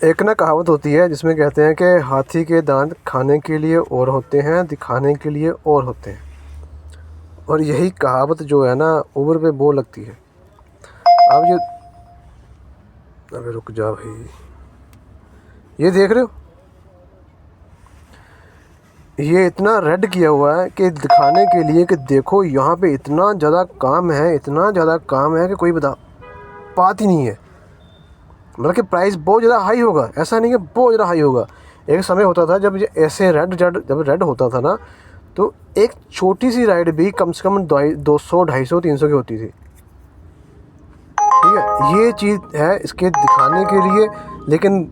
एक ना कहावत होती है जिसमें कहते हैं कि हाथी के दांत खाने के लिए और होते हैं, दिखाने के लिए और होते हैं। और यही कहावत जो है ना उबर पे बोल लगती है। अब ये, अबे रुक जा भाई, ये देख रहे हो, ये इतना रेड किया हुआ है कि दिखाने के लिए कि देखो यहाँ पे इतना ज़्यादा काम है, इतना ज़्यादा काम है कि कोई बता बात ही नहीं है। मतलब कि प्राइस बहुत ज़्यादा हाई होगा, ऐसा नहीं है बहुत ज़्यादा हाई होगा। एक समय होता था जब ये ऐसे जब रेड होता था ना, तो एक छोटी सी राइड भी कम से कम 200 250 300 की होती थी। ठीक है, ये चीज़ है इसके दिखाने के लिए, लेकिन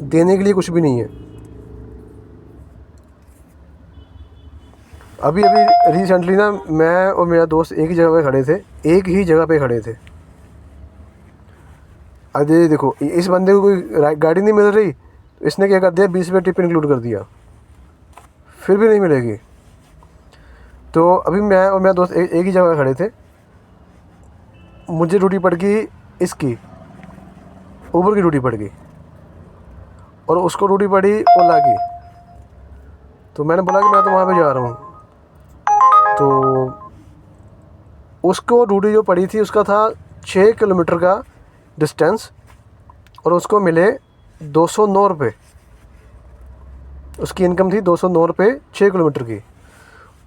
देने के लिए कुछ भी नहीं है। अभी अभी रिसेंटली ना मैं और मेरा दोस्त एक ही जगह पे खड़े थे, एक ही जगह पे खड़े थे। अरे देखो, इस बंदे को कोई गाड़ी नहीं मिल रही, तो इसने क्या कर दिया, 20 रुपये टिप इंक्लूड कर दिया, फिर भी नहीं मिलेगी। तो अभी मैं और मेरा दोस्त एक ही जगह खड़े थे। मुझे ड्यूटी पड़ गई इसकी, ऊबर की ड्यूटी पड़ गई, और उसको ड्यूटी पड़ी ओला की। तो मैंने बोला कि मैं तो वहाँ पे जा रहा हूँ। तो उसको ड्यूटी जो पड़ी थी उसका था 6 किलोमीटर का डिस्टेंस, और उसको मिले 209 रुपये। उसकी इनकम थी 209 रुपये 6 किलोमीटर की।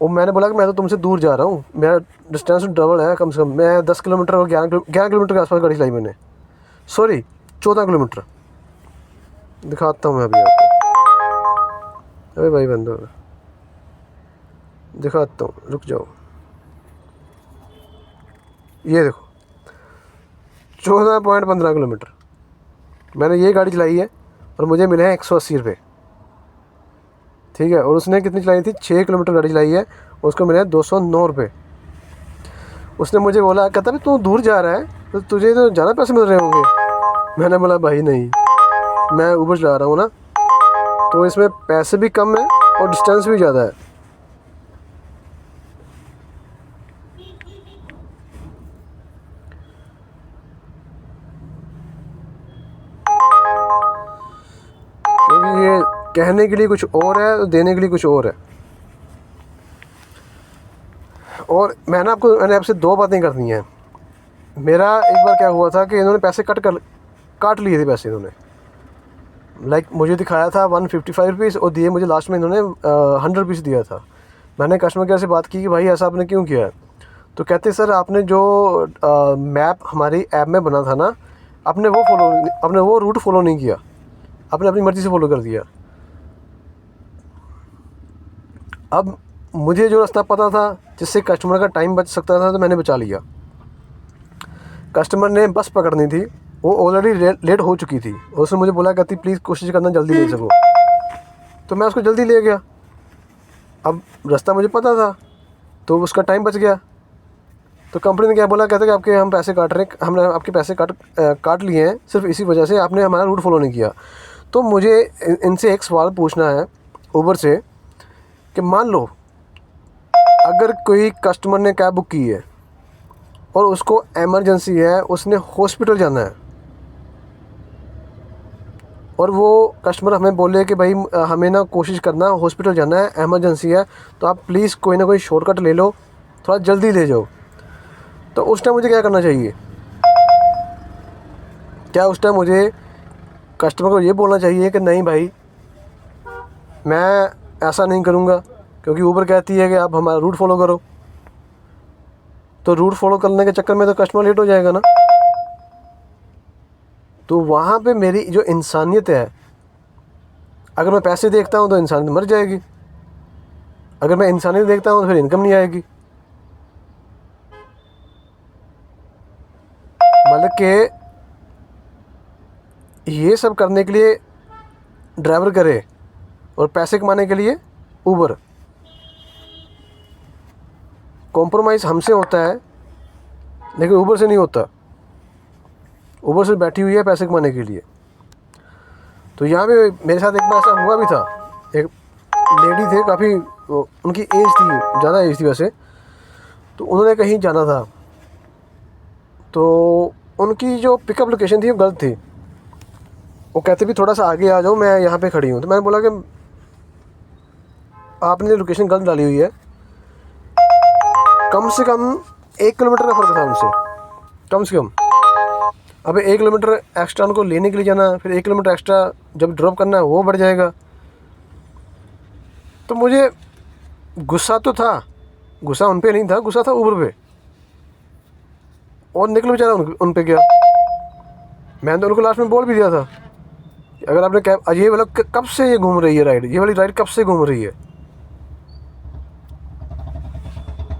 और मैंने बोला कि मैं तो तुमसे दूर जा रहा हूँ, मेरा डिस्टेंस डबल है, कम से कम मैं 10 किलोमीटर और 11 किलोमीटर के आसपास गाड़ी चलाई मैंने, सॉरी 14 किलोमीटर। दिखाता हूँ मैं अभी आपको। अरे भाई बंदो, दिखाता हूँ, रुक जाओ। ये देखो 14.15 किलोमीटर मैंने ये गाड़ी चलाई है, और मुझे मिले हैं 180 रुपये। ठीक है, और उसने कितनी चलाई थी, 6 किलोमीटर गाड़ी चलाई है, उसको मिले हैं 209 रुपये। उसने मुझे बोला, कहता भाई तू दूर जा रहा है तो तुझे तो ज़्यादा पैसे मिल रहे होंगे। मैंने बोला भाई नहीं, मैं ऊबर चला रहा हूँ ना, तो इसमें पैसे भी कम है और डिस्टेंस भी ज़्यादा है। क्योंकि ये कहने के लिए कुछ और है, देने के लिए कुछ और है। और मैंने आपसे दो बातें करनी हैं। मेरा एक बार क्या हुआ था कि इन्होंने पैसे काट लिए थे पैसे इन्होंने। लाइक मुझे दिखाया था 155 रुपीज़, और दिए मुझे लास्ट में इन्होंने 100 रुपीज़ दिया था। मैंने कस्टमर केयर से बात की कि भाई ऐसा आपने क्यों किया है। तो कहते सर आपने जो मैप हमारी ऐप में बना था ना, आपने वो रूट फॉलो नहीं किया, आपने अपनी मर्ज़ी से फॉलो कर दिया। अब मुझे जो रास्ता पता था जिससे कस्टमर का टाइम बच सकता था, तो मैंने बचा लिया। कस्टमर ने बस पकड़नी थी, वो ऑलरेडी लेट हो चुकी थी, और उसने मुझे बोला, कहती प्लीज़ कोशिश करना जल्दी ले सको। तो मैं उसको जल्दी ले गया। अब रास्ता मुझे पता था, तो उसका टाइम बच गया। तो कंपनी ने क्या बोला, कहते कि आपके हम पैसे काट रहे हैं, हमने आपके पैसे काट लिए हैं सिर्फ इसी वजह से, आपने हमारा रूट फॉलो नहीं किया। तो मुझे इनसे एक सवाल पूछना है ऊबर से, कि मान लो अगर कोई कस्टमर ने कैब बुक की है और उसको एमरजेंसी है, उसने हॉस्पिटल जाना है, और वो कस्टमर हमें बोले कि भाई हमें ना कोशिश करना, हॉस्पिटल जाना है, एमरजेंसी है, तो आप प्लीज़ कोई ना कोई शॉर्टकट ले लो, थोड़ा जल्दी ले जाओ। तो उस टाइम मुझे क्या करना चाहिए? क्या उस टाइम मुझे कस्टमर को ये बोलना चाहिए कि नहीं भाई मैं ऐसा नहीं करूँगा, क्योंकि ऊबर कहती है कि आप हमारा रूट फॉलो करो। तो रूट फॉलो करने के चक्कर में तो कस्टमर लेट हो जाएगा ना। तो वहाँ पे मेरी जो इंसानियत है, अगर मैं पैसे देखता हूँ तो इंसानियत मर जाएगी, अगर मैं इंसानियत देखता हूँ तो फिर इनकम नहीं आएगी। मतलब कि ये सब करने के लिए ड्राइवर करे, और पैसे कमाने के लिए ऊबर। कॉम्प्रोमाइज़ हमसे होता है, लेकिन ऊबर से नहीं होता। ऊबर से बैठी हुई है पैसे कमाने के लिए। तो यहाँ पे मेरे साथ एक बार ऐसा हुआ भी था। एक लेडी थे, काफ़ी उनकी एज थी, ज़्यादा एज थी वैसे, तो उन्होंने कहीं जाना था, तो उनकी जो पिकअप लोकेशन थी वो गलत थी। वो कहते भी थोड़ा सा आगे आ जाओ, मैं यहाँ पे खड़ी हूँ। तो मैंने बोला कि आपने लोकेशन गलत डाली हुई है, कम से कम 1 किलोमीटर का फ़र्क था उनसे, कम से कम। अब 1 किलोमीटर एक्स्ट्रा उनको लेने के लिए जाना, फिर 1 किलोमीटर एक्स्ट्रा जब ड्रॉप करना है वो बढ़ जाएगा। तो मुझे गुस्सा तो था, गुस्सा उन पे नहीं था, गुस्सा था ऊबर पे, और निकल बेचारा उन पे गया। मैंने तो उनको लास्ट में बोल भी दिया था कि अगर आपने कैब, ये वाला कब से ये घूम रही है राइड, ये वाली राइड कब से घूम रही है।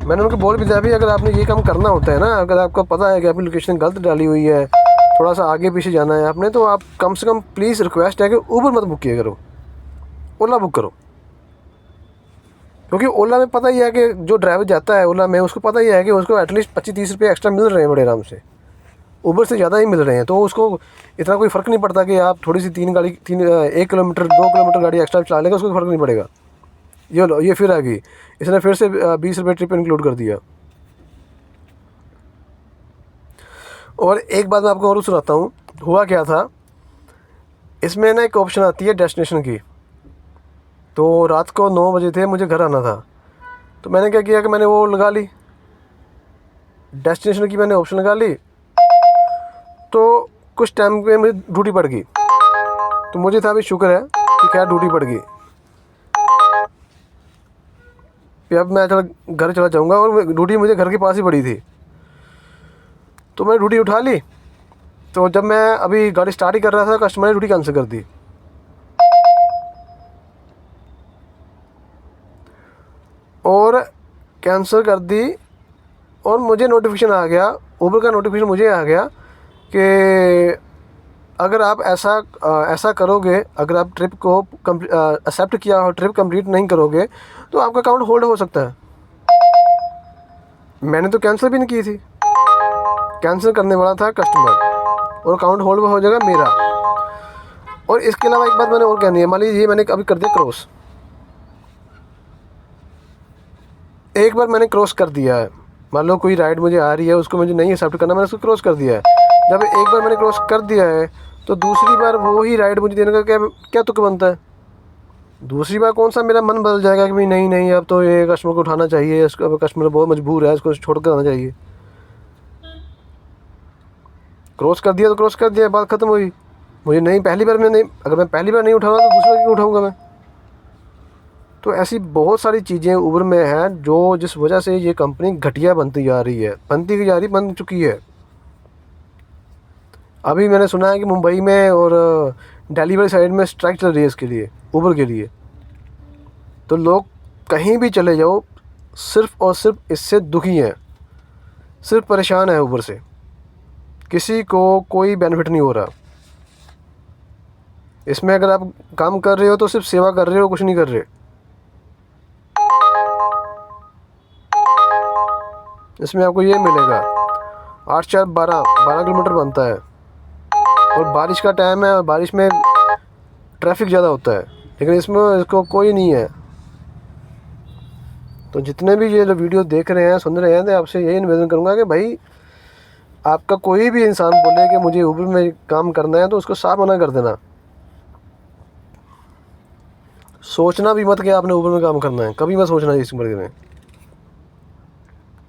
मैंने उनको बोल भी दिया भी, अगर आपने ये काम करना होता है ना, अगर आपको पता है कि आपकी लोकेशन गलत डाली हुई है, थोड़ा सा आगे पीछे जाना है आपने, तो आप कम से कम प्लीज़ रिक्वेस्ट है कि ऊबर मत बुक किया करो, ओला बुक करो। क्योंकि ओला में पता ही है कि जो ड्राइवर जाता है ओला में, उसको पता ही है कि उसको एटलीस्ट 25-30 रुपये एक्स्ट्रा मिल रहे हैं बड़े आराम से, ऊबर से ज़्यादा ही मिल रहे हैं। तो उसको इतना कोई फ़र्क नहीं पड़ता कि आप थोड़ी सी 1 किलोमीटर 2 किलोमीटर गाड़ी एक्स्ट्रा चला लेगा, उसको फ़र्क नहीं पड़ेगा। ये लो, ये फिर आ गई, इसने फिर से 20 रुपये ट्रिप इंक्लूड कर दिया। और एक बात मैं आपको और सुनाता हूँ, हुआ क्या था। इसमें ना एक ऑप्शन आती है डेस्टिनेशन की। तो रात को 9 बजे थे, मुझे घर आना था। तो मैंने क्या किया कि मैंने वो लगा ली, डेस्टिनेशन की मैंने ऑप्शन लगा ली। तो कुछ टाइम पे मुझे ड्यूटी पड़ गई, तो मुझे था भी शुक्र है कि क्या ड्यूटी पड़ गई, फिर अब मैं घर चला जाऊँगा। और ड्यूटी मुझे घर के पास ही पड़ी थी, तो मैंने ड्यूटी उठा ली। तो जब मैं अभी गाड़ी स्टार्ट ही कर रहा था, कस्टमर ने ड्यूटी कैंसिल कर दी। और कैंसिल कर दी, और मुझे नोटिफिकेशन आ गया, ऊबर का नोटिफिकेशन मुझे आ गया कि अगर आप ऐसा करोगे, अगर आप ट्रिप को एक्सेप्ट किया और ट्रिप कंप्लीट नहीं करोगे तो आपका अकाउंट होल्ड हो सकता है। मैंने तो कैंसिल भी नहीं की थी, कैंसिल करने वाला था कस्टमर, और अकाउंट होल्ड हो जाएगा मेरा। और इसके अलावा एक बात मैंने और कहनी है, मान लीजिए ये मैंने अभी कर दिया क्रॉस, एक बार मैंने क्रॉस कर दिया है, मान लो कोई राइड मुझे आ रही है, उसको मुझे नहीं एक्सेप्ट करना, मैंने उसको क्रॉस कर दिया है। जब एक बार मैंने क्रॉस कर दिया है, तो दूसरी बार वो ही राइड मुझे देने का क्या तुक बनता है। दूसरी बार कौन सा मेरा मन बदल जाएगा कि भाई नहीं नहीं, अब तो ये कस्टमर को उठाना चाहिए, इसका कस्टमर बहुत मजबूर है, इसको छोड़ कर आना चाहिए। क्रॉस कर दिया तो क्रॉस कर दिया, बात ख़त्म हुई। मुझे नहीं, पहली बार मैं नहीं, अगर मैं पहली बार नहीं उठाऊँगा तो दूसरी बार क्यों उठाऊँगा मैं। तो ऐसी बहुत सारी चीज़ें ऊबर में हैं जो, जिस वजह से ये कंपनी घटिया बनती जा रही है, बन चुकी है। अभी मैंने सुना है कि मुंबई में और दिल्ली वाली साइड में स्ट्राइक चल रही है इसके लिए, ऊबर के लिए। तो लोग कहीं भी चले जाओ, सिर्फ़ और सिर्फ इससे दुखी हैं, सिर्फ परेशान है ऊबर से, किसी को कोई बेनिफिट नहीं हो रहा इसमें। अगर आप काम कर रहे हो तो सिर्फ सेवा कर रहे हो, कुछ नहीं कर रहे। इसमें आपको ये मिलेगा 8-4-12 किलोमीटर बनता है, और बारिश का टाइम है, और बारिश में ट्रैफिक ज़्यादा होता है, लेकिन इसमें इसको कोई नहीं है। तो जितने भी ये जो वीडियो देख रहे हैं, सुन रहे हैं, तो आपसे यही निवेदन करूँगा कि भाई, आपका कोई भी इंसान बोले कि मुझे ऊबर में काम करना है, तो उसको साफ मना कर देना। सोचना भी मत कि आपने ऊबर में काम करना है, कभी मत सोचना इस बारे में।